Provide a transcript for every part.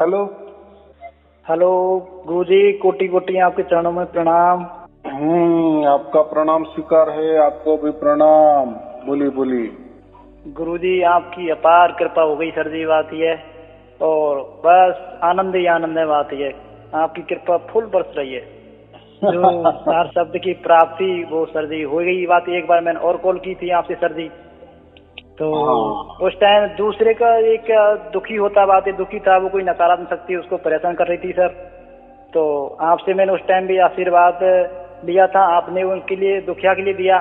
Hello. Hello गुरुजी, कोटि कोटि आपके चरणों में प्रणाम। आपका प्रणाम स्वीकार है, आपको भी प्रणाम। बोलिए बोलिए। गुरुजी, आपकी अपार कृपा हो गई सर जी, बात ये है और बस आनंद ही आनंद है। बात ये आपकी कृपा फुल बरस रही है। जो सार शब्द की प्राप्ति वो सर जी हो गई। बात एक बार मैंने और कॉल की थी आपसे सर जी, तो हाँ उस टाइम दूसरे का एक दुखी होता, बात है दुखी था, वो कोई नकारात्मक शक्ति उसको परेशान कर रही थी सर। तो आपसे मैंने उस टाइम भी आशीर्वाद लिया था, आपने उनके लिए दुखिया के लिए दिया।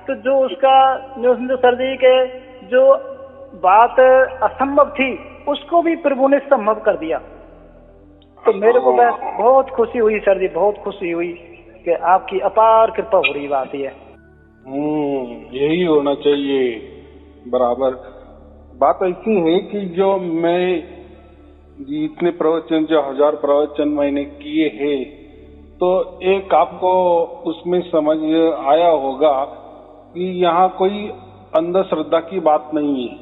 तो जो उसका जो सर जी के जो बात असंभव थी उसको भी प्रभु ने संभव कर दिया। तो मेरे को बस बहुत खुशी हुई सर जी, बहुत खुशी हुई कि आपकी अपार कृपा हो रही। बात है यही होना चाहिए बराबर। बात ऐसी है कि जो मैं इतने प्रवचन, जो 1000 प्रवचन मैंने किए हैं, तो एक आपको उसमें समझ आया होगा कि यहाँ कोई अंधश्रद्धा की बात नहीं है।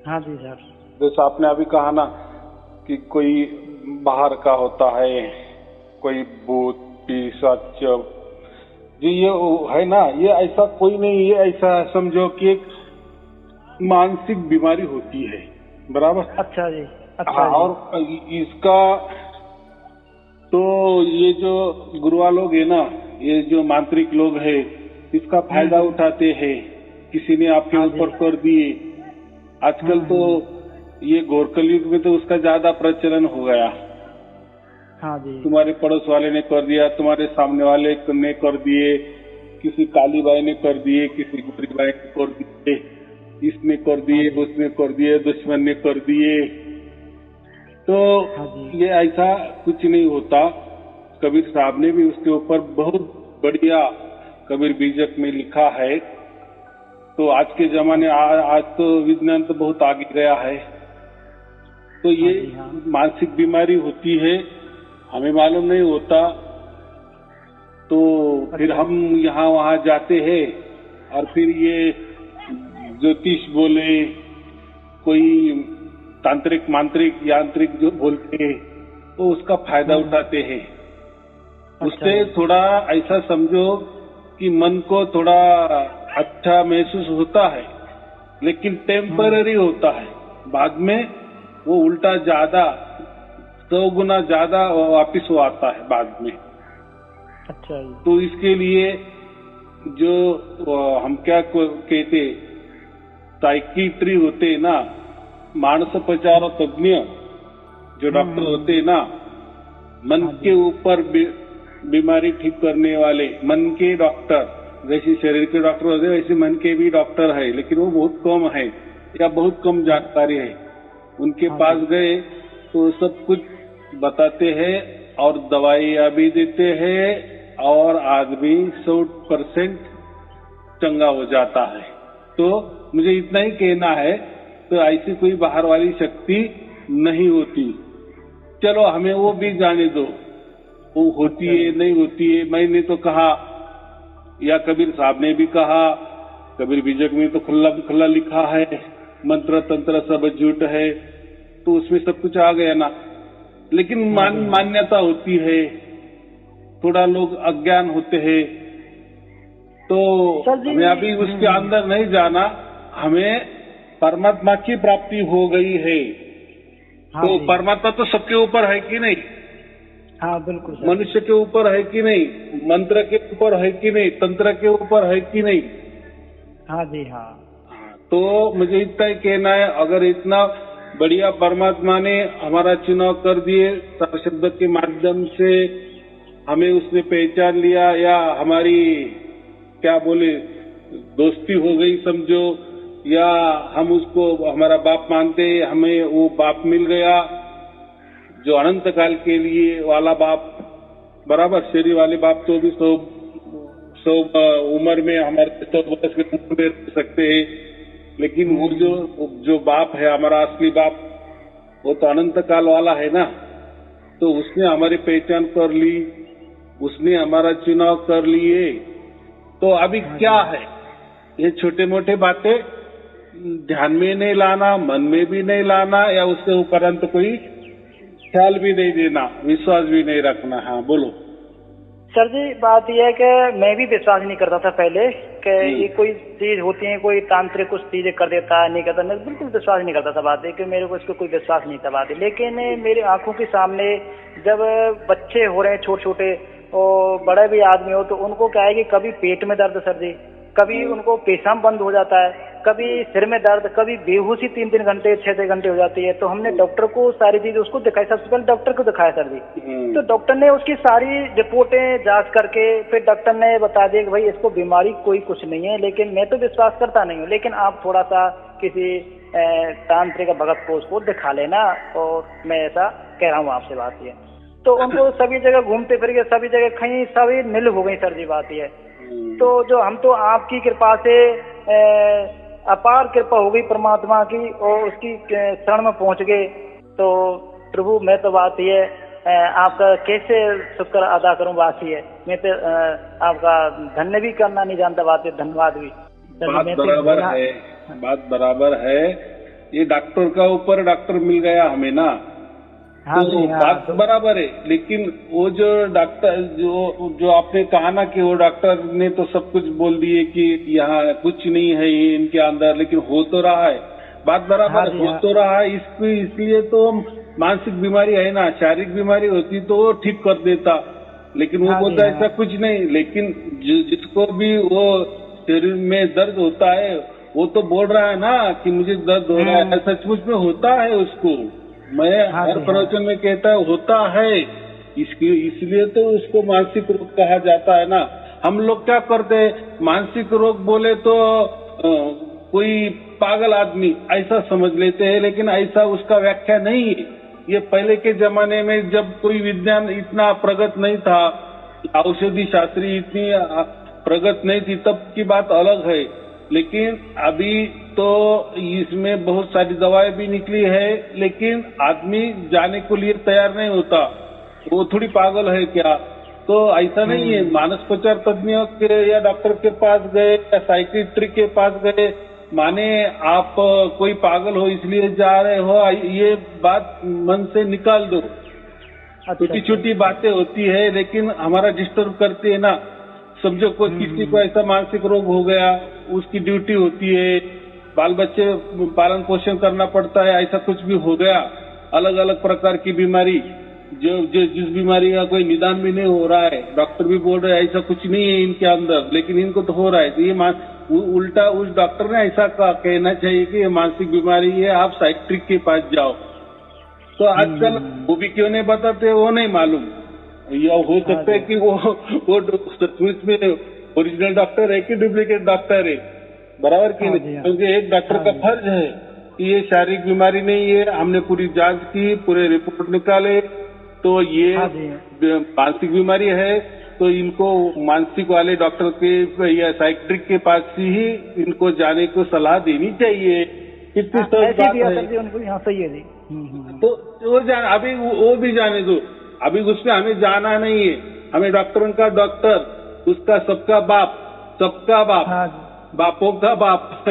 हाँ जी सर। जैसा आपने अभी कहा ना कि कोई बाहर का होता है, कोई भूत पिशाच, जी ये है ना, ये ऐसा कोई नहीं। ये ऐसा समझो कि एक मानसिक बीमारी होती है, बराबर। अच्छा जी। अच्छा हाँ, जी। और इसका तो ये जो गुरुआ लोग है ना, ये जो मांत्रिक लोग है, इसका फायदा उठाते हैं। किसी ने आपके हाँ ऊपर जी। कर दिए। आजकल तो ये घोर कलयुग में तो उसका ज्यादा प्रचलन हो गया। हाँ जी। तुम्हारे पड़ोस वाले ने कर दिया, तुम्हारे सामने वाले ने कर दिए, किसी काली बाई ने कर दिए, किसी गोरी बाई ने कर दिए, इसने कर दिए, उसने कर दिए, दुश्मन ने कर दिए। तो ये ऐसा कुछ नहीं होता। कबीर साहब ने भी उसके ऊपर बहुत बढ़िया कबीर बीजक में लिखा है। तो आज के जमाने आज तो विज्ञान तो बहुत आगे गया है। तो ये मानसिक बीमारी होती है, हमें मालूम नहीं होता। तो फिर हम यहाँ वहाँ जाते हैं और फिर ये ज्योतिष बोले, कोई तांत्रिक मांत्रिक यांत्रिक जो बोलते हैं, तो उसका फायदा उठाते हैं। उससे थोड़ा ऐसा समझो कि मन को थोड़ा अच्छा महसूस होता है, लेकिन टेम्पररी होता है। बाद में वो उल्टा ज्यादा 100 गुना ज्यादा वापिस वो आता है बाद में। अच्छा जी। तो इसके लिए जो हम क्या कहते, साइकिट्री होते ना, मानसोपचार तज्ञ जो डॉक्टर होते ना, मन के ऊपर बीमारी ठीक करने वाले, मन के डॉक्टर, जैसे शरीर के डॉक्टर होते वैसे मन के भी डॉक्टर है, लेकिन वो बहुत कम है या बहुत कम जानकारी है। उनके पास गए तो सब कुछ बताते हैं और दवाइयां भी देते हैं और आदमी 100% चंगा हो जाता है। तो मुझे इतना ही कहना है, तो ऐसी कोई बाहर वाली शक्ति नहीं होती। चलो हमें वो भी जाने दो, वो होती है नहीं होती है। मैंने तो कहा, या कबीर साहब ने भी कहा, कबीर बीजक में तो खुला खुला लिखा है, मंत्र तंत्र सब झूठ है। तो उसमें सब कुछ आ गया ना। लेकिन मान्यता होती है, थोड़ा लोग अज्ञान होते हैं। तो हमें अभी उसके अंदर नहीं जाना, हमें परमात्मा की प्राप्ति हो गई है। तो परमात्मा तो सबके ऊपर है कि नहीं? हाँ बिल्कुल। मनुष्य के ऊपर है कि नहीं? मंत्र के ऊपर है कि नहीं? तंत्र के ऊपर है कि नहीं? हाँ जी। हाँ। तो मुझे इतना ही कहना है, अगर इतना बढ़िया परमात्मा ने हमारा चुनाव कर दिए, शब्द के माध्यम से हमें उसने पहचान लिया, या हमारी क्या बोले दोस्ती हो गई समझो, या हम उसको हमारा बाप मानते, हमें वो बाप मिल गया जो अनंत काल के लिए वाला बाप, बराबर। शरीर वाले बाप तो भी 100 उम्र में, हमारे 100 वर्ष में उम्र में रह सकते हैं, लेकिन वो जो बाप है हमारा असली बाप, वो तो अनंत काल वाला है ना। तो उसने हमारी पहचान कर ली, उसने हमारा चुनाव कर लिए। तो अभी क्या है, ये छोटे मोटे बातें ध्यान में नहीं लाना, मन में भी नहीं लाना, या उसके उपरांत कोई ख्याल भी नहीं देना, विश्वास भी नहीं रखना। हाँ बोलो। सर जी बात यह है कि मैं भी विश्वास नहीं करता था पहले कि ये कोई चीज होती है, कोई तांत्रिक कुछ चीजें कर देता है, नहीं करता, मैं बिल्कुल विश्वास नहीं करता था बात है कि मेरे को इसको कोई विश्वास नहीं था बात है। लेकिन मेरे आंखों के सामने जब बच्चे हो रहे हैं छोटे छोटे और बड़े भी आदमी हो तो उनको क्या है कि कभी पेट में दर्द सर जी, कभी उनको पेशाब बंद हो जाता है, कभी सिर में दर्द, कभी बेहोशी 3-3 घंटे 6-6 घंटे हो जाती है। तो हमने डॉक्टर को सारी चीज उसको दिखाई, सबसे पहले डॉक्टर को दिखाया सर जी। तो डॉक्टर ने उसकी सारी रिपोर्टें जांच करके फिर डॉक्टर ने बता दिया कि भाई इसको बीमारी कोई कुछ नहीं है। लेकिन मैं तो विश्वास करता नहीं हूँ, लेकिन आप थोड़ा सा किसी तांत्रिक भगत को उसको दिखा लेना, और मैं ऐसा कह रहा हूँ आपसे बात ये। तो उनको सभी जगह घूमते फिर के सभी जगह कहीं सभी निल हो गई सर जी बात ये। तो जो हम तो आपकी कृपा से अपार कृपा हो गई परमात्मा की और उसकी शरण में पहुंच गए। तो प्रभु मैं तो बात ये आपका कैसे शुक्र अदा करूं बात ही है। मैं तो आपका धन्य भी करना नहीं जानता बात है, धन्यवाद भी। बात बराबर है, बात बराबर है। ये डॉक्टर का ऊपर डॉक्टर मिल गया हमें ना, हाँ तो हाँ, बात बराबर है। लेकिन वो जो डॉक्टर जो आपने कहा ना कि वो डॉक्टर ने तो सब कुछ बोल दिए कि यहाँ कुछ नहीं है ये इनके अंदर, लेकिन हो तो रहा है, बात बराबर हो तो रहा है। इसलिए तो मानसिक बीमारी है ना, शारीरिक बीमारी होती तो वो ठीक कर देता, लेकिन वो बोलता ऐसा कुछ नहीं। लेकिन जिसको भी वो शरीर में दर्द होता है वो तो बोल रहा है ना कि मुझे दर्द हो रहा है, सचमुच में होता है उसको। मैं हर प्रवचन में कहता है होता है, इसलिए तो उसको मानसिक रोग कहा जाता है ना। हम लोग क्या करते हैं, मानसिक रोग बोले तो कोई पागल आदमी ऐसा समझ लेते हैं, लेकिन ऐसा उसका व्याख्या नहीं है। ये पहले के जमाने में जब कोई विज्ञान इतना प्रगत नहीं था, औषधि शास्त्री इतनी प्रगत नहीं थी, तब की बात अलग है। लेकिन अभी तो इसमें बहुत सारी दवाएं भी निकली है, लेकिन आदमी जाने को लिए तैयार नहीं होता, वो थोड़ी पागल है क्या। तो ऐसा नहीं है, मानसोपचार तज्ञ के या डॉक्टर के पास गए या साइकियाट्रिक के पास गए माने आप कोई पागल हो इसलिए जा रहे हो, ये बात मन से निकाल दो। छोटी छोटी बातें होती है लेकिन हमारा डिस्टर्ब करती है ना। समझो कोई किसी को ऐसा मानसिक रोग हो गया, उसकी ड्यूटी होती है, बाल बच्चे पालन पोषण करना पड़ता है, ऐसा कुछ भी हो गया, अलग अलग प्रकार की बीमारी, जो जिस बीमारी का कोई निदान भी नहीं हो रहा है, डॉक्टर भी बोल रहे हैं ऐसा कुछ नहीं है इनके अंदर, लेकिन इनको तो हो रहा है। तो ये उल्टा उस डॉक्टर ने ऐसा कहना चाहिए कि ये मानसिक बीमारी है, आप साइकियाट्रिक के पास जाओ। तो आजकल वो भी क्यों नहीं बताते वो नहीं मालूम, या हो सकता है कि वो सचमुच में ओरिजिनल डॉक्टर है कि डुप्लीकेट डॉक्टर है, बराबर की नहीं। क्योंकि एक डॉक्टर का फर्ज है कि ये शारीरिक बीमारी नहीं है, हमने पूरी जांच की, पूरे रिपोर्ट निकाले, तो ये मानसिक बीमारी है, तो इनको मानसिक वाले डॉक्टर के या साइकियाट्रिक के पास ही इनको जाने को सलाह देनी चाहिए। कितनी सही बात है, उनको यहाँ सही है जी। तो वो अभी वो भी जाने दो, अभी उसमें हमें जाना नहीं है। हमें डॉक्टरों का डॉक्टर, उसका सबका बाप, बापों का बाप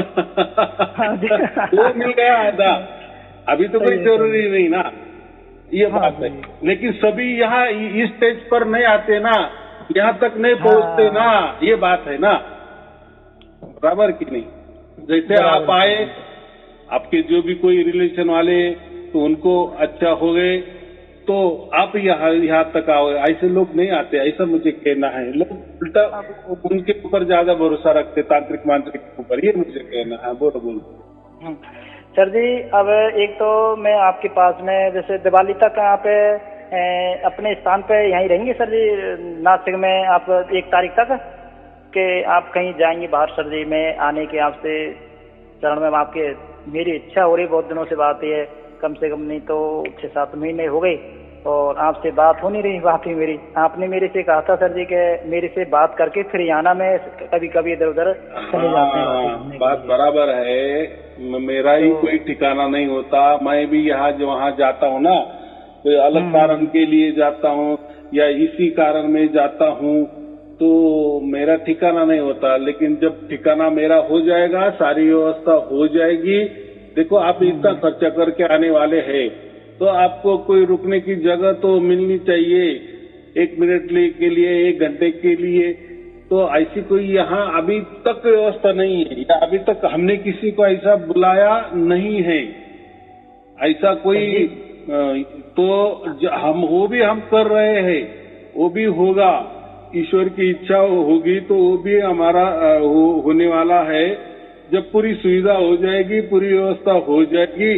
वो मिल गया आधा, अभी तो कोई जरूरी नहीं ना, ये बात है। लेकिन सभी यहाँ इस स्टेज पर नहीं आते ना, यहाँ तक नहीं पहुँचते ना, ये बात है ना, बराबर की नहीं। जैसे आप आए, आपके जो भी कोई रिलेशन वाले तो उनको अच्छा हो गए, तो आप यहाँ तक आओ, ऐसे लोग नहीं आते, ऐसा मुझे कहना है। लोग उल्टा उनके ऊपर ज्यादा भरोसा रखते, तांत्रिक मांत्रिक के ऊपर, ये मुझे कहना है। बोलो सर जी। अब एक तो मैं आपके पास में जैसे दिवाली तक आप अपने स्थान पे यहीं रहेंगे सर जी, नासिक में आप 1 तारीख तक के आप कहीं जाएंगे बाहर सर जी? मैं आने के आपसे चरण में आपके, मेरी इच्छा हो रही, बहुत दिनों से बात है, कम से कम नहीं तो 6-7 महीने हो गए और आपसे बात हो नहीं रही। बात ही मेरी, आपने मेरे से कहा था सर जी कि मेरे से बात करके फिर आना, मैं कभी कभी इधर उधर चले जाते हैं। बात बराबर है, मेरा ही कोई ठिकाना नहीं होता। मैं भी यहाँ जो वहाँ जाता हूँ ना, कोई अलग कारण के लिए जाता हूँ या इसी कारण में जाता हूँ, तो मेरा ठिकाना नहीं होता। लेकिन जब ठिकाना मेरा हो जाएगा, सारी व्यवस्था हो जाएगी, देखो आप इतना खर्चा करके आने वाले हैं, तो आपको कोई रुकने की जगह तो मिलनी चाहिए, 1 मिनट के लिए, 1 घंटे के लिए। तो ऐसी कोई यहाँ अभी तक व्यवस्था नहीं है, या अभी तक हमने किसी को ऐसा बुलाया नहीं है, ऐसा कोई। तो हम वो भी हम कर रहे हैं, वो भी होगा, ईश्वर की इच्छा होगी तो वो भी हमारा होने वाला है। जब पूरी सुविधा हो जाएगी, पूरी व्यवस्था हो जाएगी,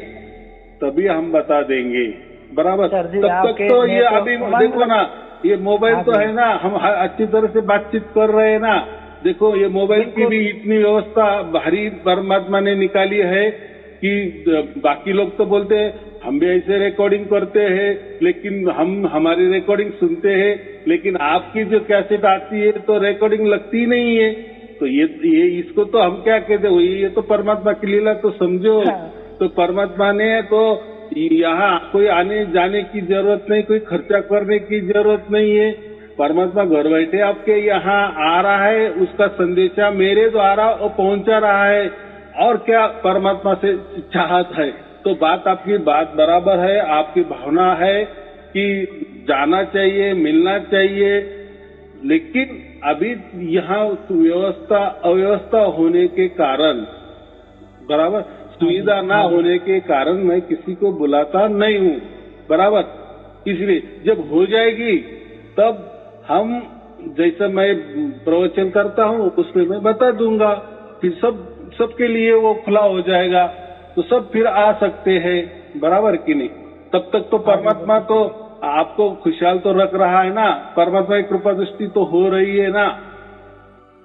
तभी हम बता देंगे, बराबर। तब तक तो ये अभी देखो ना, ये मोबाइल तो है ना, हम अच्छी तरह से बातचीत कर रहे हैं ना। देखो ये मोबाइल की भी इतनी व्यवस्था भारी परमात्मा ने निकाली है कि बाकी लोग तो बोलते हैं हम भी ऐसे रिकॉर्डिंग करते हैं, लेकिन हम हमारी रिकॉर्डिंग सुनते हैं, लेकिन आपकी जो कैसेट आती है तो रिकॉर्डिंग लगती नहीं है। तो ये इसको तो हम क्या कहते हैं, ये तो परमात्मा की लीला तो समझो। तो परमात्मा ने तो यहाँ कोई आने जाने की जरूरत नहीं, कोई खर्चा करने की जरूरत नहीं है। परमात्मा घर बैठे आपके यहाँ आ रहा है, उसका संदेशा मेरे द्वारा वो पहुंचा रहा है। और क्या परमात्मा से चाहत है? तो आपकी बात बराबर है, आपकी भावना है कि जाना चाहिए, मिलना चाहिए, लेकिन अभी यहाँ अव्यवस्था होने के कारण, बराबर, सुविधा ना होने के कारण मैं किसी को बुलाता नहीं हूँ, बराबर। इसलिए जब हो जाएगी तब हम, जैसा मैं प्रवचन करता हूँ उसमें मैं बता दूंगा, फिर सबके लिए वो खुला हो जाएगा, तो सब फिर आ सकते हैं, बराबर कि नहीं। तब तक तो परमात्मा तो आपको खुशहाल तो रख रहा है ना, परमात्मा की कृपा दृष्टि तो हो रही है ना।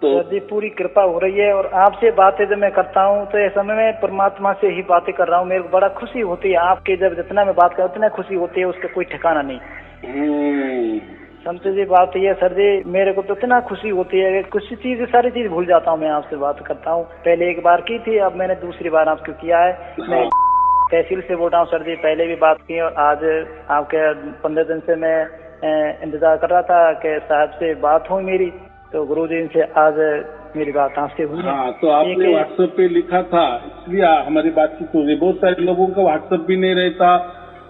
तो जी पूरी कृपा हो रही है। और आपसे बातें जब मैं करता हूँ तो इस समय मैं परमात्मा से ही बातें कर रहा हूँ, मेरे को बड़ा खुशी होती है। आपके जब जितना मैं बात करता उतना खुशी होती है, उसका कोई ठिकाना नहीं। समझे जी बात ये सर जी, मेरे को तो इतना खुशी होती है, कुछ चीज सारी चीज भूल जाता हूँ मैं आपसे बात करता हूँ। पहले एक बार की थी, अब मैंने दूसरी बार आपको किया है। मैं तहसील से बोल रहा हूँ सर जी, पहले भी बात की और आज आपके 15 दिन से मैं इंतजार कर रहा था कि साहब से बात हो मेरी, तो गुरुजी से आज मेरी बात आपसे हुई। हाँ, तो आपने व्हाट्सएप पे लिखा था, इसलिए हमारी बातचीत हो गई। बहुत सारे लोगों का व्हाट्सएप भी नहीं रहता।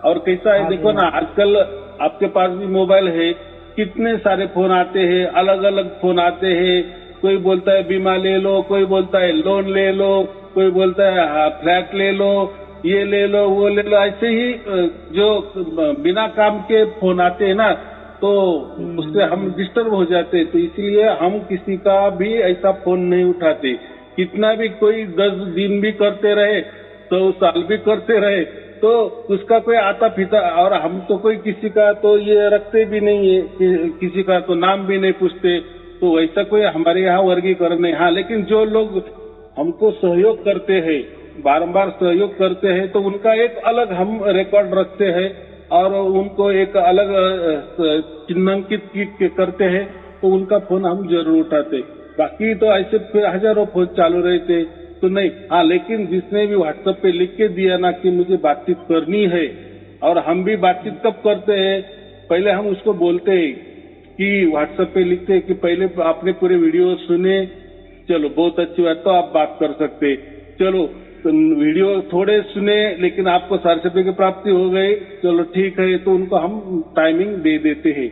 और कैसा है देखो ना, आजकल आपके पास भी मोबाइल है, कितने सारे फोन आते हैं, अलग अलग फोन आते हैं। कोई बोलता है बीमा ले लो, कोई बोलता है लोन ले लो, कोई बोलता है फ्लैट ले लो, ये ले लो, वो ले लो। ऐसे ही जो बिना काम के फोन आते हैं ना, तो उससे हम डिस्टर्ब हो जाते। तो इसलिए हम किसी का भी ऐसा फोन नहीं उठाते। कितना भी कोई 10 दिन भी करते रहे, 100 साल भी करते रहे, तो उसका कोई आता पीता। और हम तो कोई किसी का तो ये रखते भी नहीं है, किसी का तो नाम भी नहीं पूछते। तो वैसा कोई हमारे यहाँ वर्गीकरण नहीं। हाँ, लेकिन जो लोग हमको सहयोग करते हैं, बारंबार सहयोग करते हैं, तो उनका एक अलग हम रिकॉर्ड रखते हैं और उनको एक अलग चिन्हांकित करते हैं, तो उनका फोन हम जरूर उठाते। बाकी तो ऐसे हजारों फोन चालू रहते तो नहीं। हाँ, लेकिन जिसने भी व्हाट्सएप पे लिख के दिया ना कि मुझे बातचीत करनी है, और हम भी बातचीत कब करते हैं, पहले हम उसको बोलते हैं कि व्हाट्सएप पे लिखते हैं कि पहले आपने पूरे वीडियो सुने, चलो बहुत अच्छी बात, तो आप बात कर सकते। चलो तो वीडियो थोड़े सुने लेकिन आपको सर्टिफिकेट की प्राप्ति हो गई, चलो ठीक है, तो उनको हम टाइमिंग दे देते हैं।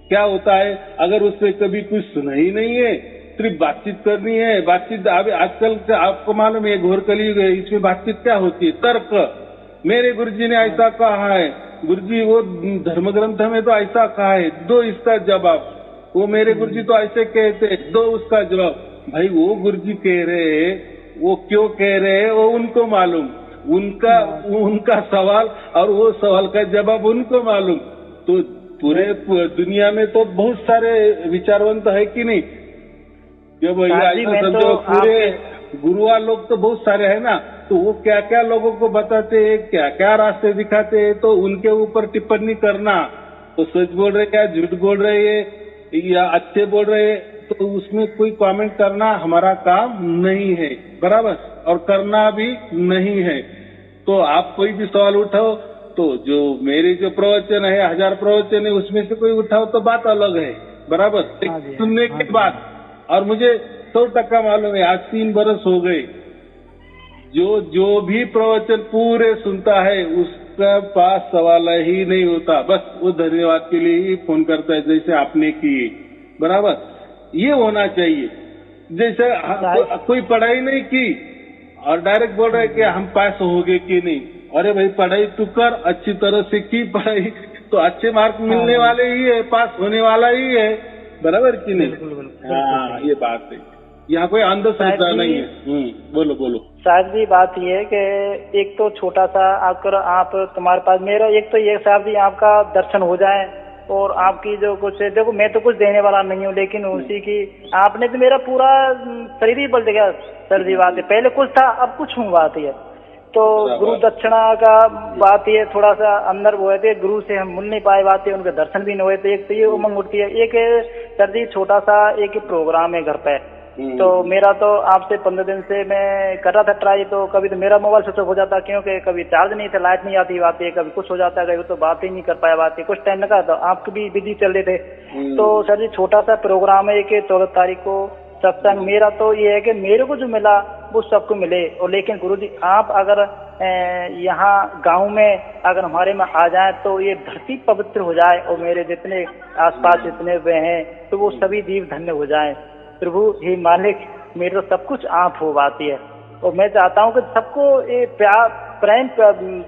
क्या होता है, अगर उससे कभी कुछ सुना ही नहीं है, सिर्फ बातचीत करनी है, बातचीत अभी आजकल आपको मालूम है घोर कलयुग है, इसमें बातचीत क्या होती है, तर्क। मेरे गुरुजी ने ऐसा कहा है, गुरुजी वो धर्म ग्रंथ में तो ऐसा कहा है, दो इसका जवाब। वो मेरे गुरुजी तो ऐसे कहते, दो उसका जवाब। भाई वो गुरुजी कह रहे हैं, वो क्यों कह रहे हैं वो उनको मालूम, उनका सवाल और वो सवाल का जवाब उनको मालूम। तो पूरे दुनिया में तो बहुत सारे विचारवंत है कि नहीं। जब ऐसा समझो, पूरे गुरुआ लोग तो बहुत सारे है ना, तो वो क्या क्या लोगों को बताते हैं, क्या क्या रास्ते दिखाते हैं, तो उनके ऊपर टिप्पणी करना, तो सच बोल रहे क्या झूठ बोल रहे हैं या अच्छे बोल रहे हैं, तो उसमें कोई कमेंट करना हमारा काम नहीं है, बराबर, और करना भी नहीं है। तो आप कोई भी सवाल उठाओ, तो जो मेरे जो प्रवचन है, 1000 प्रवचन है, उसमें से कोई उठाओ तो बात अलग है, बराबर। सुनने के बाद, और मुझे 100% मालूम है, आज 3 बरस हो गए, जो भी प्रवचन पूरे सुनता है, का पास सवाल ही नहीं होता, बस वो धन्यवाद के लिए ही फोन करता है, जैसे आपने किए। बराबर, ये होना चाहिए। जैसे कोई पढ़ाई नहीं की और डायरेक्ट बोल रहा है कि हम पास हो गए कि नहीं। अरे भाई, पढ़ाई तू कर, अच्छी तरह से की पढ़ाई, तो अच्छे मार्क मिलने वाले ही है, पास होने वाला ही है। बराबर कि नहीं? हाँ, ये बात है। यहाँ कोई अंधश्रद्धा नहीं है। बोलो बोलो। शायद जी बात ये है कि एक तो छोटा सा अगर आप तुम्हारे पास, मेरा एक तो ये साहब जी, आपका दर्शन हो जाए और आपकी जो कुछ, देखो मैं तो कुछ देने वाला नहीं हूँ, लेकिन उसी की आपने तो मेरा पूरा शरीर ही बदल गया सर जी। बात है, पहले कुछ था अब कुछ हूँ, बात है। तो गुरु दक्षिणा का बात ये थोड़ा सा अंदर हुए थे, गुरु से हम मिल नहीं पाए, बात है उनके दर्शन भी नहीं हुए थे। एक तो ये उमंग उठती है। एक सर जी छोटा सा एक प्रोग्राम है घर पे, तो मेरा तो आपसे 15 दिन से मैं कर रहा था ट्राई, तो कभी तो मेरा मोबाइल स्विच ऑफ हो जाता, क्योंकि कभी चार्ज नहीं था, लाइट नहीं आती, बात है, कभी कुछ हो जाता, कभी तो बात ही नहीं कर पाया, बात है कुछ टाइम लगा, तो आपके भी बिजी चल रहे थे। तो सर जी छोटा सा प्रोग्राम है कि 14 तारीख को सत्संग। मेरा तो ये है कि मेरे को जो मिला वो सबको मिले, और लेकिन गुरुजी आप अगर यहाँ गांव में अगर हमारे में आ जाए तो ये धरती पवित्र हो जाए, और मेरे जितने आसपास जितने वे हैं तो वो सभी जीव धन्य हो जाएं। प्रभु हे मालिक, मेरे तो सब कुछ आप हो, बात है। और मैं चाहता हूँ कि सबको ये प्यार प्रेम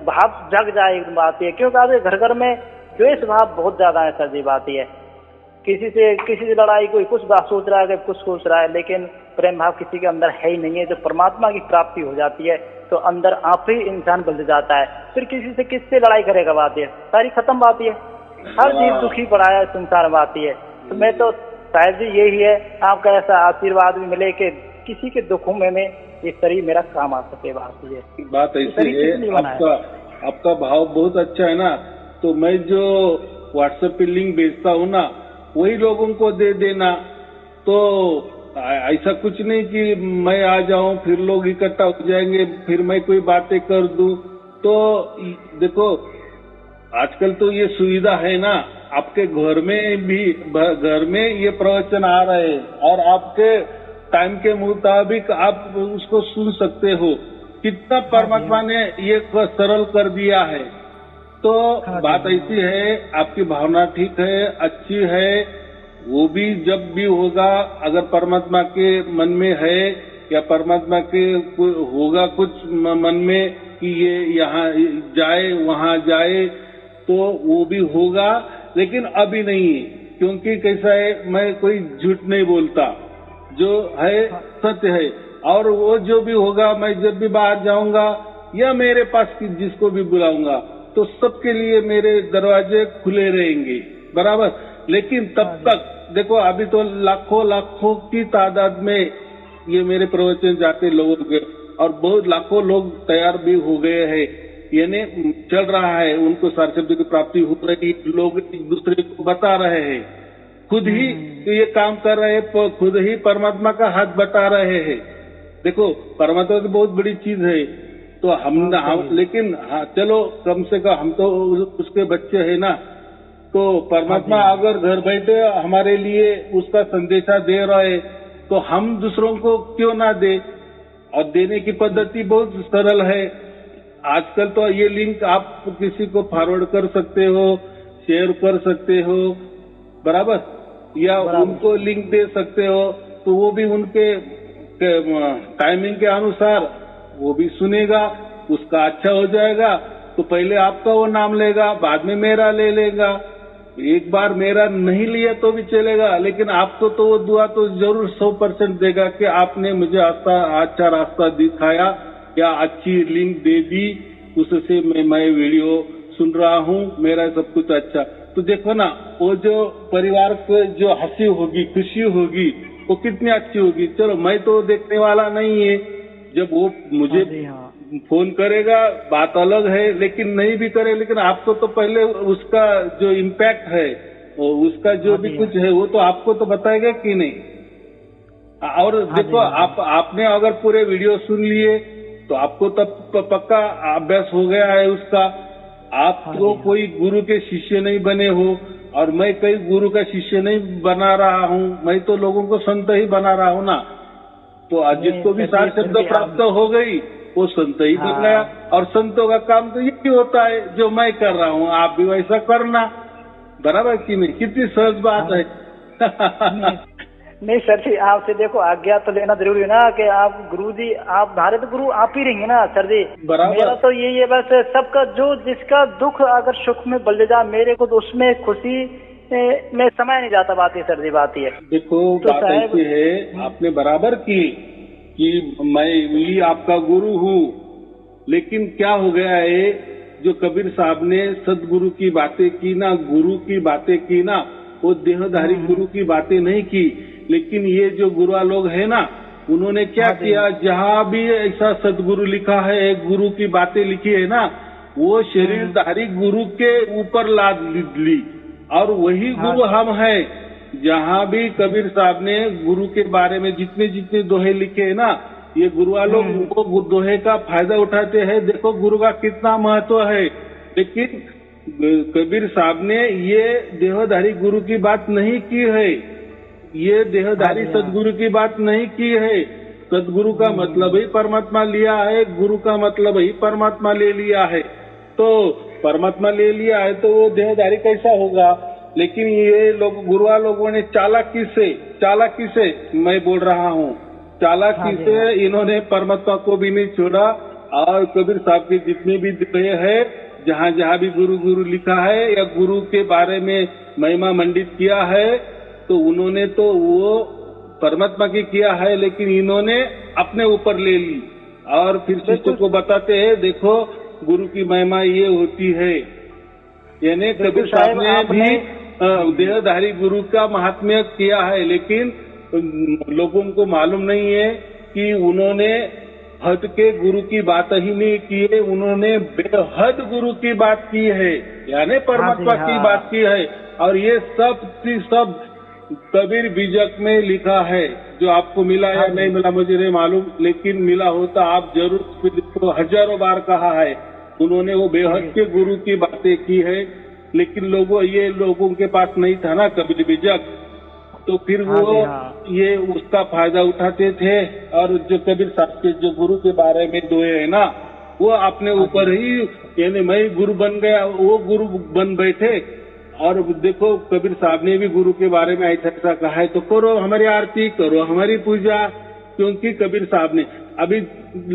भाव जग जाए, बात है, क्योंकि आज घर घर में द्वेष भाव बहुत ज्यादा है सर जी, बात है। किसी से लड़ाई, कोई कुछ बात सोच रहा है, कोई कुछ सोच रहा है, लेकिन प्रेम भाव किसी के अंदर है ही नहीं है। जो परमात्मा की प्राप्ति हो जाती है तो अंदर आप ही इंसान बदल जाता है, फिर किसी से किससे लड़ाई करेगा, बात है, सारी खत्म, बात है। हर जीव दुखी पड़ा है संसार, बात है। तो मैं तो शायद जी यही है, आपका ऐसा आशीर्वाद भी मिले कि किसी के दुखों में ये शरीर मेरा काम आ सके, बात ऐसी है। आपका भाव बहुत अच्छा है ना, तो मैं जो व्हाट्सएप पे लिंक भेजता हूँ ना, वही लोगों को दे देना। तो ऐसा कुछ नहीं कि मैं आ जाऊं फिर लोग इकट्ठा हो जाएंगे, फिर मैं कोई बातें कर दूं। तो देखो, आजकल तो ये सुविधा है ना, आपके घर में ये प्रवचन आ रहे हैं और आपके टाइम के मुताबिक आप उसको सुन सकते हो। कितना परमात्मा ने ये सरल कर दिया है। तो बात ऐसी है, आपकी भावना ठीक है, अच्छी है। वो भी जब भी होगा, अगर परमात्मा के मन में है या परमात्मा के होगा कुछ मन में कि ये यहाँ जाए वहाँ जाए, तो वो भी होगा, लेकिन अभी नहीं है। क्योंकि कैसा है, मैं कोई झूठ नहीं बोलता, जो है सत्य है। और वो जो भी होगा, मैं जब भी बाहर जाऊंगा या मेरे पास जिसको भी बुलाऊंगा, तो सबके लिए मेरे दरवाजे खुले रहेंगे, बराबर। लेकिन तब तक देखो, अभी तो लाखों की तादाद में ये मेरे प्रवचन जाते लोगों के, और बहुत लाखों लोग तैयार भी हो गए हैं, यानी चल रहा है, उनको सारशब्द की प्राप्ति हो रही, लोग एक दूसरे को बता रहे हैं, खुद ही ये काम कर रहे हैं, खुद ही परमात्मा का हाथ बता रहे हैं। देखो, परमात्मा तो बहुत बड़ी चीज है, तो हम लेकिन हाँ, चलो कम से कम हम तो उसके बच्चे हैं ना। तो परमात्मा अगर घर बैठे हमारे लिए उसका संदेशा दे रहा है, तो हम दूसरों को क्यों ना दे। और देने की पद्धति बहुत सरल है। आजकल तो ये लिंक आप किसी को फॉरवर्ड कर सकते हो, शेयर कर सकते हो, बराबर, या उनको लिंक दे सकते हो, तो वो भी उनके टाइमिंग के अनुसार वो भी सुनेगा, उसका अच्छा हो जाएगा, तो पहले आपका वो नाम लेगा, बाद में मेरा ले लेगा। एक बार मेरा नहीं लिया तो भी चलेगा, लेकिन आपको तो वो दुआ तो जरूर 100% देगा कि आपने मुझे अच्छा रास्ता दिखाया या अच्छी लिंक दे दी, उससे मैं वीडियो सुन रहा हूँ, मेरा सब कुछ अच्छा। तो देखो ना, वो जो परिवार को जो हंसी होगी, खुशी होगी, वो कितनी अच्छी होगी। चलो, मैं तो देखने वाला नहीं है, जब वो मुझे फोन करेगा बात अलग है, लेकिन नहीं भी करे, लेकिन आपको तो पहले उसका जो इम्पैक्ट है, उसका जो भी कुछ है, वो तो आपको तो बताएगा कि नहीं। और देखो, आपने अगर पूरे वीडियो सुन लिए तो आपको तब पक्का अभ्यास हो गया है उसका। आप तो कोई गुरु के शिष्य नहीं बने हो, और मैं कई गुरु का शिष्य नहीं बना रहा हूँ, मैं तो लोगों को संत ही बना रहा हूँ ना। तो जिसको भी सार शब्द प्राप्त हो गई, वो संत ही बन गया। और संतों का काम तो यही होता है, जो मैं कर रहा हूँ आप भी वैसा करना, बराबर कि नहीं? कितनी सहज बात है। नहीं सर जी, आपसे देखो आज्ञा तो लेना जरूरी है ना, कि आप गुरु जी, आप हमारे तो गुरु आप ही रहेंगे ना सर जी। बराबर। मेरा तो यही है बस, सबका जो जिसका दुख अगर सुख में बदल जा, मेरे को तो उसमें खुशी में समय नहीं जाता। बात है सर जी, बात है। देखो तो बात ऐसी है, आपने बराबर की कि मैं भी आपका गुरु हूँ, लेकिन क्या हो गया है, जो कबीर साहब ने सदगुरु की बातें की ना, गुरु की बातें की ना, वो देहधारी गुरु की बातें नहीं की। लेकिन ये जो गुरुआ लोग है ना, उन्होंने क्या किया, जहाँ भी ऐसा सदगुरु लिखा है, एक गुरु की बातें लिखी है ना, वो शरीरधारी गुरु के ऊपर लाद ली, और वही गुरु हम हैं। जहाँ भी कबीर साहब ने गुरु के बारे में जितने जितने दोहे लिखे हैं ना, ये गुरुआ लोग वो दोहे का फायदा उठाते हैं। देखो गुरु का कितना महत्व है। लेकिन कबीर साहब ने ये देहधारी गुरु की बात नहीं की है, ये देहधारी सदगुरु की बात नहीं की है। सदगुरु का मतलब ही परमात्मा लिया है, गुरु का मतलब ही परमात्मा ले लिया है। तो परमात्मा ले लिया है तो वो देहधारी कैसा होगा? लेकिन ये लोग गुरुआ लोगों ने चालाकी से मैं बोल रहा हूँ, चालाकी से इन्होंने परमात्मा को भी नहीं छोड़ा। और कबीर साहब के जितने भी दोहे है, जहाँ जहाँ भी गुरु गुरु लिखा है या गुरु के बारे में महिमा मंडित किया है, तो उन्होंने तो वो परमात्मा की किया है, लेकिन इन्होंने अपने ऊपर ले ली। और फिर शिष्यों को बताते हैं, देखो गुरु की महिमा ये होती है। यानी कबीर साहब ने भी देहधारी गुरु का महात्म्य किया है, लेकिन लोगों को मालूम नहीं है कि उन्होंने हद के गुरु की बात ही नहीं की है, उन्होंने बेहद गुरु की बात की है, यानी परमात्मा की बात की है। और ये सब कबीर बीजक में लिखा है। जो आपको मिला या नहीं मिला मुझे नहीं मालूम, लेकिन मिला होता आप जरूर तो हजारों बार कहा है। उन्होंने वो बेहद के गुरु की बातें की है, लेकिन लोगों के पास नहीं था ना कबीर बीजक, तो फिर वो ये उसका फायदा उठाते थे। और जो कबीर साहब के जो गुरु के बारे में दोहे है ना, वो अपने ऊपर ही, यानी मैं गुरु बन गया, वो गुरु बन बैठे। और देखो कबीर साहब ने भी गुरु के बारे में ऐसा कहा है, तो करो हमारी आरती, करो हमारी पूजा। क्योंकि कबीर साहब ने, अभी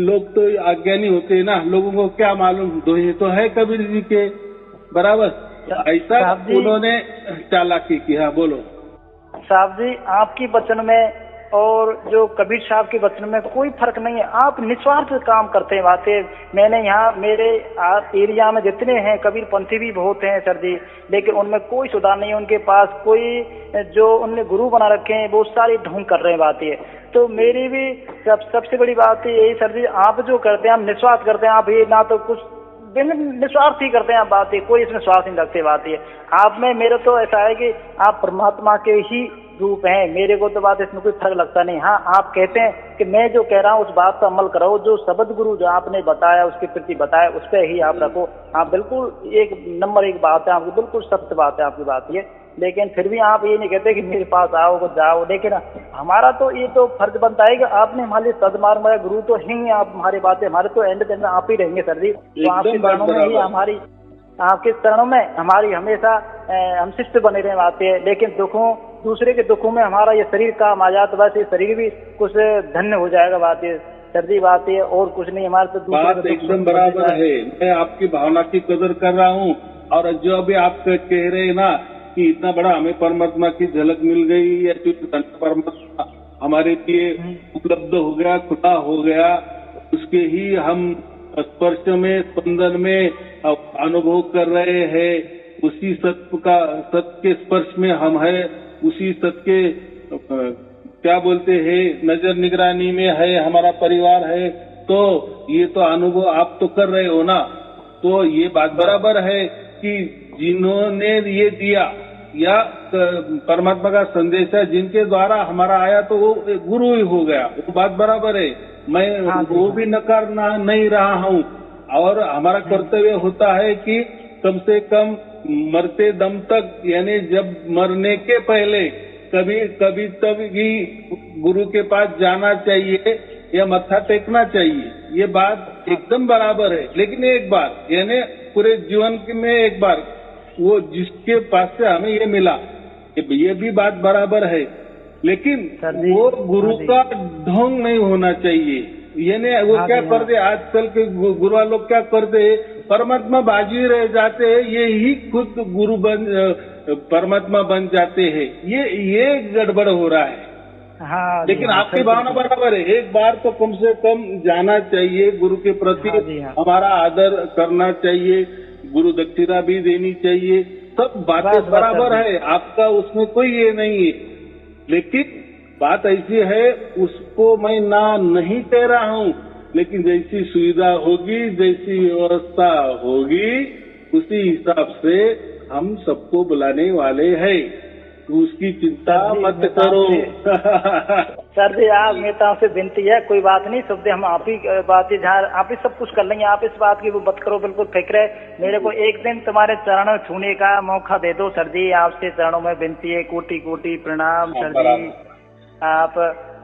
लोग तो अज्ञानी होते हैं ना, लोगों को क्या मालूम, दोहे तो है कबीर जी के, बराबर। ऐसा उन्होंने चालाकी किया। बोलो साहब जी, आपकी वचन में और जो कबीर साहब के वचन में कोई फर्क नहीं है। आप निस्वार्थ काम करते हैं। बातें मैंने यहाँ मेरे एरिया में जितने हैं कबीर पंथी भी बहुत हैं सर जी, लेकिन उनमें कोई सुधार नहीं है। उनके पास कोई जो उनने गुरु बना रखे हैं वो सारी ढोंग कर रहे हैं बातें। तो मेरी भी सबसे बड़ी बात यही सर जी, आप जो करते हैं आप निस्वार्थ करते हैं। आप ये ना तो कुछ निस्वार्थ ही करते हैं आप बातें, कोई इसमें स्वार्थ नहीं रखते बातें। आप में मेरे तो ऐसा है कि आप परमात्मा के ही रूप हैं। मेरे को तो बात इसमें कोई फर्क लगता नहीं। हाँ, आप कहते हैं कि मैं जो कह रहा हूँ उस बात पर अमल करो, जो शब्द गुरु जो आपने बताया उसके प्रति बताया उस पर ही आप रखो। आप बिल्कुल एक नंबर एक बात है आपकी, बिल्कुल सत्य बात है आपकी बात ये। लेकिन फिर भी आप ये नहीं कहते कि मेरे पास आओ जाओ। लेकिन हमारा तो ये तो फर्ज बनता है कि आपने हमारे सदमार्ग में गुरु तो ही आप, हमारी बातें हमारे तो एंड में आप ही रहेंगे सर जी। तो आपके चरणों में ही हमारी, आपके चरणों में हमारी हमेशा हम शिष्य बने रहे बातें हैं। लेकिन दूसरे के दुखों में हमारा ये शरीर काम आ जाता, बस ये शरीर भी कुछ धन्य हो जाएगा। बात है सर जी, बात है और कुछ नहीं। हमारे तो बात एकदम बराबर है। मैं आपकी भावना की कदर कर रहा हूँ। और जो अभी आप कह रहे हैं ना कि इतना बड़ा हमें परमात्मा की झलक मिल गई, या परमात्मा हमारे लिए उपलब्ध हो गया, खुदा हो गया, उसके ही हम स्पर्श में, स्पंदन में अनुभव कर रहे हैं। उसी सत्य के स्पर्श में हम है, उसी सत्य के क्या बोलते हैं नजर निगरानी में है, हमारा परिवार है। तो ये तो अनुभव आप तो कर रहे हो ना। तो ये बात बराबर है कि जिन्होंने ये दिया या परमात्मा का संदेश है जिनके द्वारा हमारा आया, तो वो गुरु ही हो गया। वो बात बराबर है, मैं वो भी नकारना नहीं रहा हूँ। और हमारा कर्तव्य होता है कि कम से कम मरते दम तक, यानी जब मरने के पहले कभी तभी गुरु के पास जाना चाहिए। या मत्था टेकना चाहिए, ये बात एकदम बराबर है। लेकिन एक बार यानी पूरे जीवन में एक बार वो जिसके पास से हमें ये मिला, ये भी बात बराबर है। लेकिन वो गुरु का ढोंग नहीं होना चाहिए। यानी वो क्या करते, आजकल के गुरु लोग क्या करते, परमात्मा बाजू रह जाते हैं, ये ही खुद गुरु परमात्मा बन जाते हैं। ये गड़बड़ हो रहा है। हाँ, लेकिन आपकी भावना बराबर है, एक बार तो कम से कम जाना चाहिए, गुरु के प्रति हमारा आदर करना चाहिए, गुरु दक्षिणा भी देनी चाहिए, सब बातें बराबर है, आपका उसमें कोई ये नहीं है। लेकिन बात ऐसी है, उसको मैं ना नहीं कह रहा हूँ, लेकिन जैसी सुविधा होगी, जैसी व्यवस्था होगी, उसी हिसाब से हम सबको बुलाने वाले हैं, तो उसकी चिंता मत करो। सर जी, आप मेरे आपसे विनती है, कोई बात नहीं, सब हम आप ही बात जहाँ आप ही सब कुछ कर लेंगे, आप इस बात की वो मत करो, बिल्कुल फिक्र है। मेरे को एक दिन तुम्हारे चरणों में छूने का मौका दे दो सर जी, आपसे चरणों में विनती है, कोटि कोटि प्रणाम सर जी।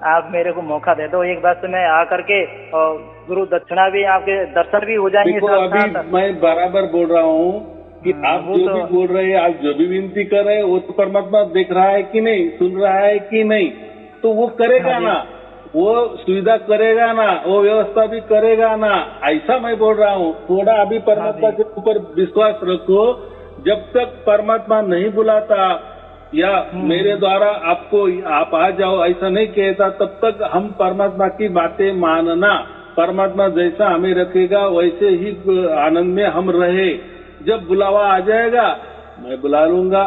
आप मेरे को मौका दे दो एक बार, से मैं आकर के और गुरु दक्षिणा भी, आपके दर्शन भी हो जाएंगे। अभी मैं बराबर बोल रहा हूँ कि आप जो भी बोल रहे हैं, आप जो भी विनती कर रहे हैं, वो तो परमात्मा देख रहा है कि नहीं, सुन रहा है कि नहीं, तो वो करेगा ना, वो सुविधा करेगा ना, वो व्यवस्था भी करेगा ना, ऐसा मैं बोल रहा हूँ। थोड़ा अभी परमात्मा के ऊपर विश्वास रखो, जब तक परमात्मा नहीं बुलाता या मेरे द्वारा आपको आप आ जाओ ऐसा नहीं कहता, तब तक हम परमात्मा की बातें मानना, परमात्मा जैसा हमें रखेगा वैसे ही आनंद में हम रहे। जब बुलावा आ जाएगा मैं बुला लूंगा,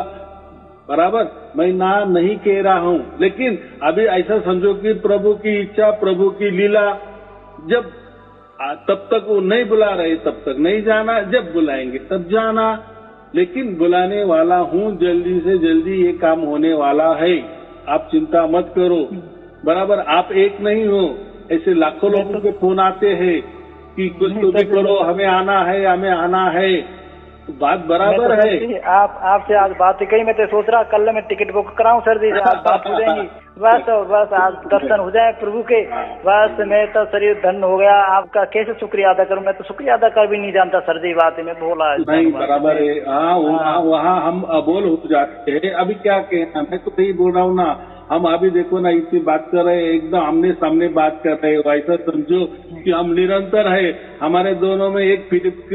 बराबर, मैं ना नहीं कह रहा हूँ। लेकिन अभी ऐसा समझो कि प्रभु की इच्छा, प्रभु की लीला, जब तब तक वो नहीं बुला रहे तब तक नहीं जाना, जब बुलाएंगे तब जाना। लेकिन बुलाने वाला हूँ, जल्दी से जल्दी ये काम होने वाला है, आप चिंता मत करो, बराबर। आप एक नहीं हो, ऐसे लाखों लोगों के फोन आते हैं कि कुछ तो भी करो, हमें आना है, हमें आना है, तो बात बराबर है। आपसे आज बात कही, मैं तो सोच रहा कल मैं टिकट बुक कराऊं सर जी, आज बात हो जाएंगी, बस और बस आज दर्शन हो जाए प्रभु के, बस मैं तो शरीर धन्य हो गया। आपका कैसे शुक्रिया अदा करूं, मैं तो शुक्रिया अदा कर भी नहीं जानता सर जी, बात में बोला नहीं, बराबर है। हाँ, वहाँ हम अबोल हो जाते हैं। अभी क्या कहना, मैं तो यही बोल रहा हूँ ना, हम अभी देखो ना इतनी बात कर रहे हैं, एकदम आमने सामने बात कर रहे हो, ऐसा समझो कि हम निरंतर है, हमारे दोनों में एक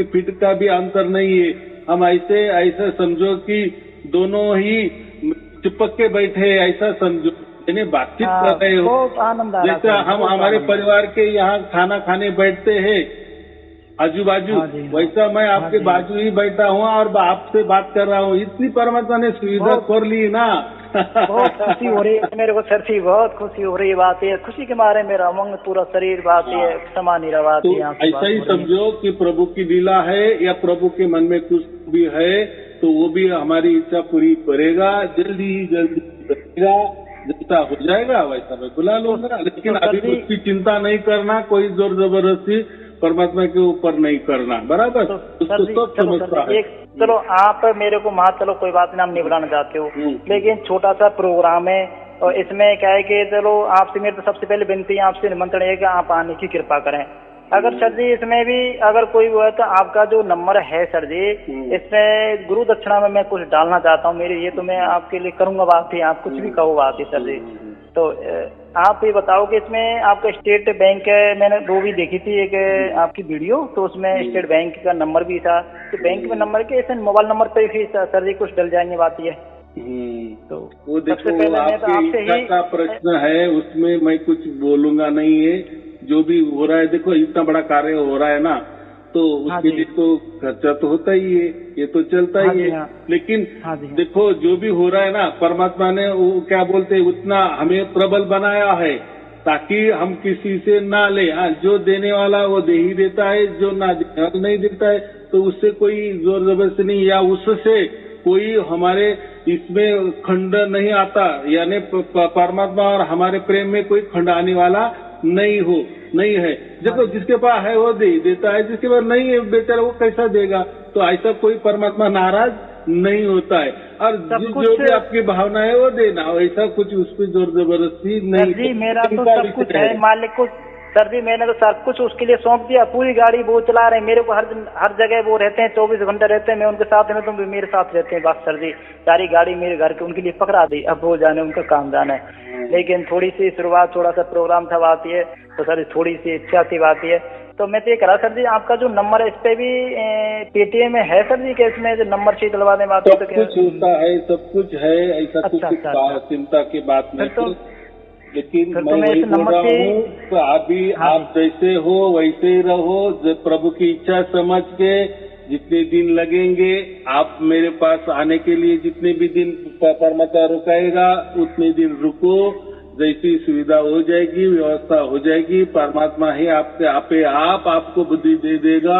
फीट का भी अंतर नहीं है। हम ऐसे समझो कि दोनों ही चिपक के बैठे, ऐसा समझो, यानी बातचीत कर रहे हो। जैसे हम हमारे परिवार के यहाँ खाना खाने बैठते हैं आजू बाजू, वैसा मैं आपके बाजू ही बैठा हूँ और आपसे बात कर रहा हूँ। इतनी परमात्मा ने सुविधा कर ली ना, बहुत खुशी हो रही है मेरे को सर जी, बहुत खुशी हो रही है। बात है खुशी के मारे मेरा उमंग पूरा शरीर, बात है समा नहीं रहा। तो ऐसा ही समझो कि प्रभु की लीला है या प्रभु के मन में कुछ भी है, तो वो भी हमारी इच्छा पूरी करेगा, जल्दी ही जल्दी करेगा, जैसा हो जाएगा वैसा मैं बुला लूंगा। लेकिन अभी उसकी चिंता नहीं करना, कोई जोर जबरदस्ती परमात्मा के ऊपर नहीं करना, बराबर। उसको सब समझता है। चलो आप मेरे को माँ, चलो कोई बात नहीं, हम नहीं बुलाना चाहते हो, लेकिन छोटा सा प्रोग्राम है और इसमें क्या है कि चलो आपसे मेरे तो सबसे पहले विनती है, आपसे निमंत्रण है कि आप आने की कृपा करें। अगर सर जी इसमें भी अगर कोई हुआ तो आपका जो नंबर है सर जी, इसमें गुरु दक्षिणा में मैं कुछ डालना चाहता हूँ, मेरी ये तो मैं आपके लिए करूंगा बात ही, आप कुछ भी कहो बात ही सर जी। तो आप ये बताओ कि इसमें आपका स्टेट बैंक है, मैंने वो भी देखी थी एक आपकी वीडियो, तो उसमें स्टेट बैंक का नंबर भी था, तो बैंक में नंबर के ऐसे मोबाइल नंबर पे भी सर जी कुछ डल जाएंगे, बात ये। तो वो देखो आपके इच्छा का प्रश्न है, उसमें मैं कुछ बोलूंगा नहीं है। जो भी हो रहा है, देखो इतना बड़ा कार्य हो रहा है ना, तो उसके लिए तो खर्चा तो होता ही है, ये तो चलता ही है। लेकिन देखो जो भी हो रहा है ना, परमात्मा ने वो क्या बोलते हैं, उतना हमें प्रबल बनाया है ताकि हम किसी से ना ले। जो देने वाला वो दे ही देता है, जो ना नहीं देता है तो उससे कोई जोर जबरदस्ती नहीं, या उससे कोई हमारे इसमें खंड नहीं आता, यानी परमात्मा और हमारे प्रेम में कोई खंड आने वाला नहीं है। देखो जिसके पास है वो दे देता है, जिसके पास नहीं है बेचारा वो कैसा देगा। तो ऐसा कोई परमात्मा नाराज नहीं होता है, और जो भी आपकी भावना है वो देना, ऐसा कुछ उस पर जोर जबरदस्ती नहीं। जी मेरा तो सब कुछ है, मालिक को सर जी मैंने तो सब कुछ उसके लिए सौंप दिया, पूरी गाड़ी वो चला रहे हैं, मेरे को हर जगह वो रहते हैं, 24 घंटे रहते हैं, मैं उनके साथ में, तो मेरे साथ रहते हैं। बस सर जी सारी गाड़ी मेरे घर के उनके लिए पकड़ा दी, अब वो जाने उनका काम जाना है। लेकिन थोड़ी सी शुरुआत, थोड़ा सा प्रोग्राम था बात ये, तो सर थोड़ी सी इच्छा थी बात ये, तो मैं तो ये करा सर जी आपका जो नंबर है इस पे भी पेटीएम में है सर जी, कि इसमें जो नंबर चाहिए डलवाने बात सब कुछ होता है, सब कुछ है, ऐसा कुछ चिंता की बात नहीं। लेकिन मैं वही बोल रहा हूँ, अभी आप जैसे हो वैसे ही रहो, प्रभु की इच्छा समझ के जितने दिन लगेंगे आप मेरे पास आने के लिए, जितने भी दिन परमात्मा रुकाएगा उतने दिन रुको, जैसी सुविधा हो जाएगी, व्यवस्था हो जाएगी, परमात्मा ही आपको बुद्धि दे देगा,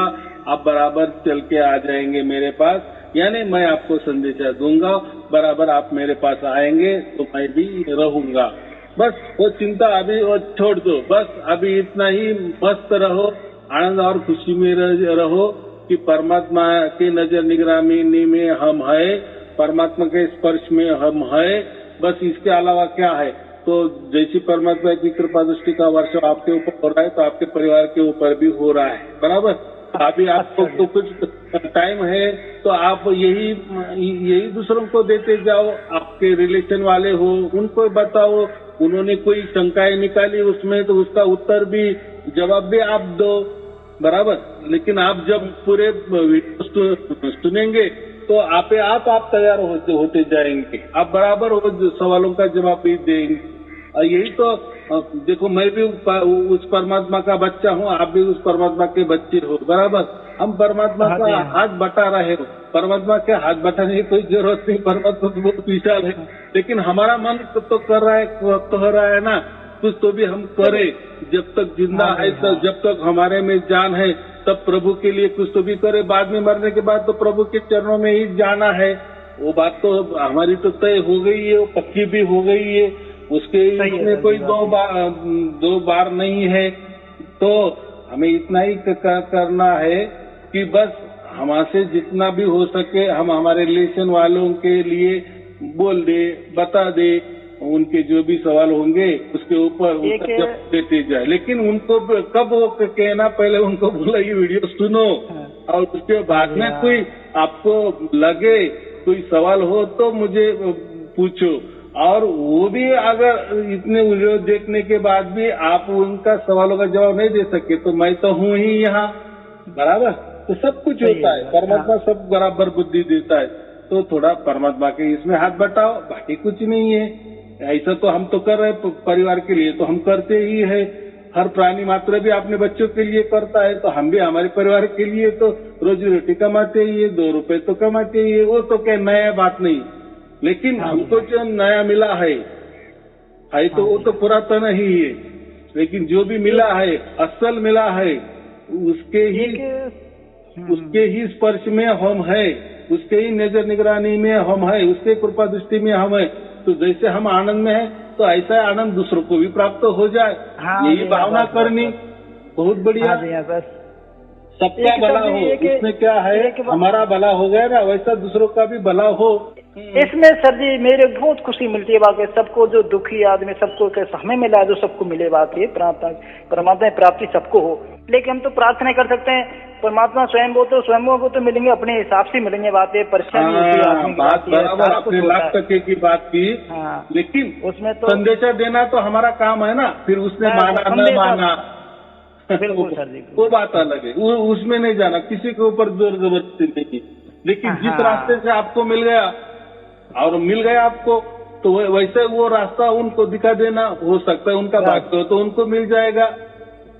आप बराबर चल के आ जाएंगे मेरे पास, यानी मैं आपको संदेशा दूंगा, बराबर आप मेरे पास आएंगे तो मैं भी रहूंगा। बस वो चिंता अभी वो छोड़ दो, बस अभी इतना ही मस्त रहो, आनंद और खुशी में रहो कि परमात्मा की नजर निगरानी में हम है, परमात्मा के स्पर्श में हम है, बस इसके अलावा क्या है। तो जैसी परमात्मा की कृपा दृष्टि का वर्ष आपके ऊपर हो रहा है, तो आपके परिवार के ऊपर भी हो रहा है, बराबर। अभी आपको तो कुछ टाइम है, तो आप यही दूसरों को देते जाओ, आपके रिलेशन वाले हो उनको बताओ, उन्होंने कोई शंकाएं निकाली उसमें तो उसका उत्तर भी, जवाब भी आप दो, बराबर। लेकिन आप जब पूरे सुनेंगे तो आप तैयार होते जाएंगे, आप बराबर वो सवालों का जवाब भी देंगे। और यही तो देखो, मैं भी उस परमात्मा का बच्चा हूँ, आप भी उस परमात्मा के बच्चे हो, बराबर। हम परमात्मा का हाथ बटा रहे हो, परमात्मा के हाथ बटाने की कोई जरूरत नहीं, परमात्मा तो बहुत विशाल है, लेकिन हमारा मन तो कर रहा है, कह रहा है ना, कुछ तो भी हम करें, जब तक जिंदा है, तो जब तक हमारे में जान है तब प्रभु के लिए कुछ तो भी करे, बाद में मरने के बाद तो प्रभु के चरणों में ही जाना है। वो बात तो हमारी तो तय हो गई है, वो पक्की भी हो गई है, उसके इसमें कोई दो बार नहीं है। तो हमें इतना ही करना है कि बस हमसे जितना भी हो सके हम हमारे रिलेशन वालों के लिए बोल दे, बता दे, उनके जो भी सवाल होंगे उसके ऊपर जब देते जाए। लेकिन उनको कब वो कहना, पहले उनको बोला ये वीडियो सुनो, और उसके बाद में कोई आपको लगे कोई सवाल हो तो मुझे पूछो। और वो भी अगर इतने वीडियो देखने के बाद भी आप उनका सवालों का जवाब नहीं दे सके, तो मैं तो हूँ ही यहाँ, बराबर। तो सब कुछ होता है, परमात्मा सब बराबर बुद्धि देता है, तो थोड़ा परमात्मा के इसमें हाथ बटाओ, बाकी कुछ नहीं है। ऐसा तो हम तो कर रहे परिवार के लिए, तो हम करते ही है, हर प्राणी मात्र भी अपने बच्चों के लिए करता है, तो हम भी हमारे परिवार के लिए तो रोजी रोटी कमाते ही है, 2 रुपए तो कमाते ही है, वो तो क्या नया बात नहीं। लेकिन हमको जो नया मिला है तो वो तो पुरातन ही है, लेकिन जो भी मिला है, असल मिला है, उसके ही स्पर्श में हम है, उसके ही नजर निगरानी में हम है, उसके कृपा दृष्टि में हम है। तो जैसे हम आनंद में है, तो ऐसा आनंद दूसरों को भी प्राप्त हो जाए, यही भावना करनी बहुत बढ़िया। सबका भला हो, उसमें क्या है, हमारा भला हो गया ना, वैसा दूसरों का भी भला हो। इसमें सर जी मेरे बहुत खुशी मिलती है, बाकी सबको जो दुखी आदमी सबको कैसा हमें मिला, जो सबको मिले, बात ये परमात्मा प्राप्ति सबको हो। लेकिन हम तो प्रार्थना कर सकते हैं, परमात्मा स्वयं वो तो स्वयं को तो मिलेंगे, अपने हिसाब से मिलेंगे, बात ये परेशानी होती है, बात बराबर आपने लाख टके की बात की। लेकिन उसमें तो संदेशा देना तो हमारा काम है ना, फिर उसने माना न माना बिल्कुल सर जी, वो बात अलग है, उसमें नहीं जाना, किसी के ऊपर जोर जबरदस्ती नहीं। लेकिन जिस रास्ते से आपको मिल गया और मिल गया आपको, तो वैसे वो रास्ता उनको दिखा देना, हो सकता है उनका भाग्य हो तो उनको मिल जाएगा,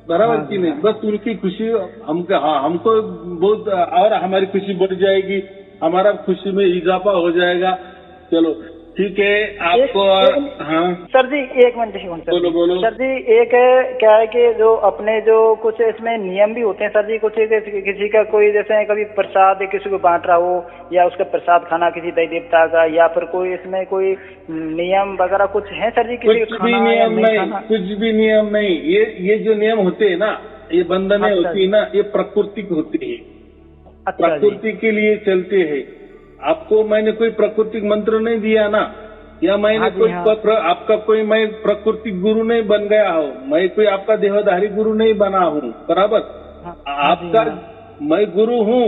बराबर की नहीं। बस उनकी खुशी हमको बहुत, और हमारी खुशी बढ़ जाएगी, हमारा खुशी में इजाफा हो जाएगा। चलो ठीक है, आपको सर जी एक मिनट बोलो सर जी। एक क्या है कि जो अपने जो कुछ इसमें नियम भी होते हैं सर जी, कुछ किसी का कोई जैसे कभी प्रसाद किसी को बांट रहा हो, या उसका प्रसाद खाना किसी देवी देवता का, या फिर कोई इसमें कोई नियम वगैरह कुछ है सर जी? कुछ भी नियम नहीं, कुछ भी नियम नहीं। ये जो नियम होते हैं ना, ये बंधनें होती है ना, ये प्रकृति होती है, प्रकृति के लिए चलते हैं। आपको मैंने कोई प्राकृतिक मंत्र नहीं दिया ना, या मैंने हाँ जी, कोई हाँ। आपका कोई मैं प्रकृति गुरु नहीं बन गया हूँ, मैं कोई आपका देहधारी गुरु नहीं बना हूँ, बराबर। हाँ जी, आपका हाँ। मैं गुरु हूँ,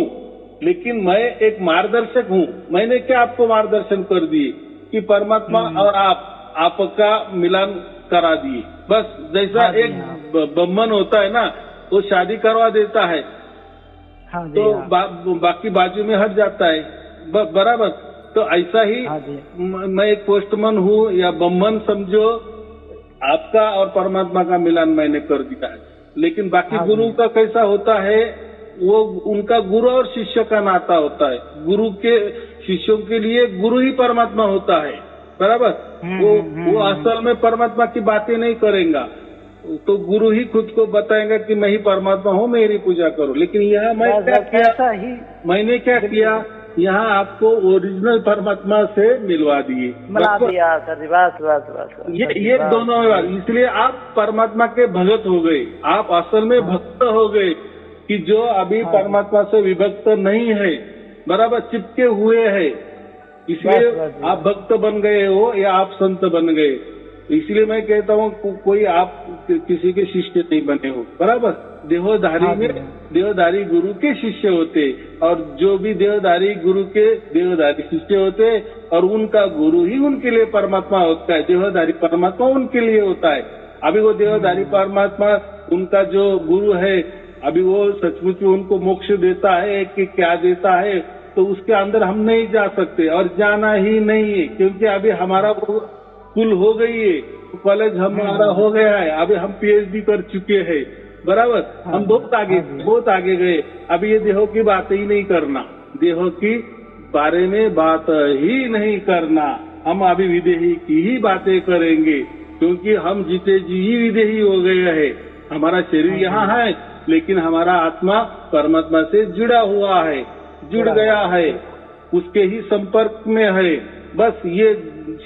लेकिन मैं एक मार्गदर्शक हूँ। मैंने क्या आपको मार्गदर्शन कर दिए कि परमात्मा और आपका मिलन करा दिए। बस जैसा हाँ जी, एक हाँ। ब्राह्मण होता है ना, वो शादी करवा देता है हाँ जी, तो हाँ। बाकी बाजू में हट जाता है, बराबर। तो ऐसा ही हाँ जी। मैं एक पोस्टमैन हूँ या ब्राह्मण समझो, आपका और परमात्मा का मिलन मैंने कर दिया है। लेकिन बाकी हाँ गुरु जी। का कैसा होता है, वो उनका गुरु और शिष्य का नाता होता है। गुरु के शिष्यों के लिए गुरु ही परमात्मा होता है, बराबर। वो असल में परमात्मा की बातें नहीं करेगा, तो गुरु ही खुद को बताएगा कि मैं ही परमात्मा हूँ, मेरी पूजा करो। लेकिन यहाँ मैं क्या किया, ऐसा ही मैंने क्या किया, यहाँ आपको ओरिजिनल परमात्मा से मिलवा दिए, मिला दिया सर जी। बस बस बस ये दोनों में बात। इसलिए आप परमात्मा के भगत हो गए, आप असल में भक्त हो गए, कि जो अभी परमात्मा से विभक्त नहीं है, बराबर चिपके हुए है। इसलिए आप भक्त बन गए हो या आप संत बन गए। इसलिए मैं कहता हूँ कोई आप किसी के शिष्य नहीं बने हो, बराबर। देहधारी में देहधारी गुरु के शिष्य होते, और जो भी देहधारी गुरु के देहधारी शिष्य होते, और उनका गुरु ही उनके लिए परमात्मा होता है। देहधारी परमात्मा उनके लिए होता है। अभी वो देहधारी परमात्मा उनका जो गुरु है, अभी वो सचमुच में उनको मोक्ष देता है कि क्या देता है, तो उसके अंदर हम नहीं जा सकते और जाना ही नहीं है, क्योंकि अभी हमारा कुल हो गई है, कॉलेज हमारा हो गया है, अभी हम पीएचडी कर चुके हैं, बराबर। हम बहुत आगे गए। अभी ये देहों की बात ही नहीं करना, देहों की बारे में बात ही नहीं करना। हम अभी विदेही की ही बातें करेंगे, क्योंकि हम जीते जी ही विदेही हो गए हैं। हमारा शरीर यहाँ है, लेकिन हमारा आत्मा परमात्मा से जुड़ा हुआ है, जुड़ गया है, उसके ही संपर्क में है। बस ये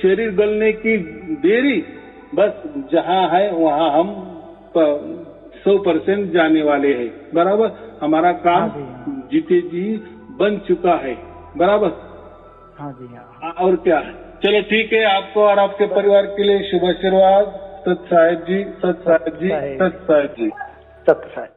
शरीर गलने की देरी, बस जहाँ है वहाँ हम 100% जाने वाले हैं, बराबर। हमारा काम जीते जी बन चुका है, बराबर। हाँ जी, हाँ। और क्या है। चलो ठीक है, आपको और आपके परिवार के लिए शुभ आशीर्वाद। सत साहिब जी, सत साहिब जी, सत साहिब जी, सत साहिब।